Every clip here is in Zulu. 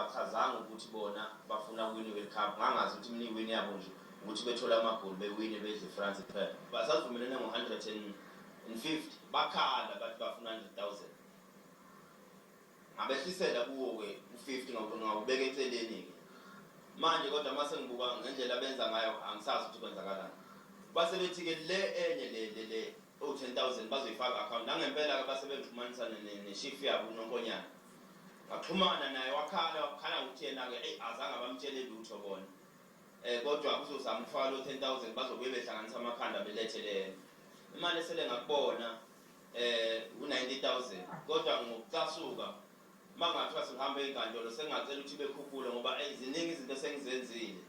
abachazanga ukuthi bona bafuna uwin iWorld Cup. Ngangazi ukuthi mina iwin yabo nje ukuthi bethola amagoli bewine bedle France kuphela. Basavumelene ngo-150 bakhala bathi bafuna 100,000. Ngabehlisela kuwo-ke u-50 ngawubeka eceleni-ke. Manje kodwa mase ngibuka ngendlela benza ngayo angisazi ukuthi kwenzakalani. Base bethi-ke le enye le 10,000 bazoyifaka account. Nangempela-ke base bengixhumanisa ne-chief yabo uNonkonyane. Ngaxhumana naye wakhala ukuthi yena-ke azange bamtshele lutho bona. Kodwa uzozama ukufaka lo 10,000 bazobuye behlanganisa amakhanda belethe le imali esele ngakubona u-90,000. Kodwa ngokucasuka mangathiwa sihambe enkantolo sengingacela ukuthi bekhuphule ngoba ziningi izinto esengizenzile.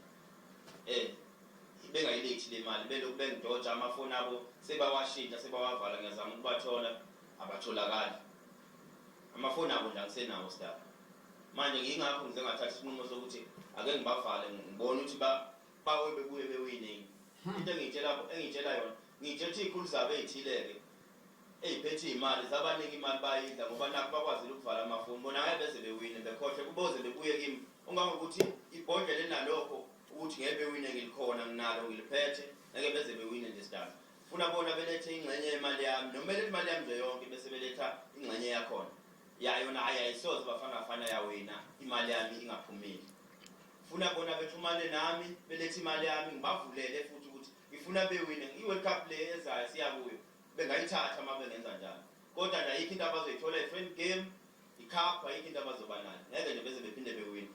Bengayilethi le mali belokhu bengidoja amafoni abo sebawashintsha sebawavala ngiyazama ukubathola abatholakali. Amafoni abo nje angisenawo stapa. Manje ngingakho ngize ngathatha isinqumo sokuthi ake ngibavale ngibone ukuthi bawe bebuye bewine. Into engitshela yona ngitshela ukuthi ikhulu zabo ezithileke eziphethe imali zabanika imali bayidla ngoba nakho bakwazile ukuvala amafoni bona ngeke beze bewine bekhohle kuboze bebuye kimi. Ungangokuthi ibhodlela nalokho ukuthi ngeke bewine ngilikhona nginalo ngiliphethe ngeke beze bewine nje sidala. Funa bona belethe ingxenye yemali yami noma belethe imali yami nje yonke bese beletha ingxenye yakhona. Yona ayisoze bafana yawina imali yami ingaphumeli. Funa bona bexhumane nami belethe imali yami ngibavulele futhi ukuthi ngifuna bewine iWorld Cup le ezayo siyabuyo bengayithatha uma bengenza njalo. Kodwa nje ayikho into abazoyithola i-friend game, i-cup ayikho into abazoba nayo. Ngeke nje beze bephinde bewine.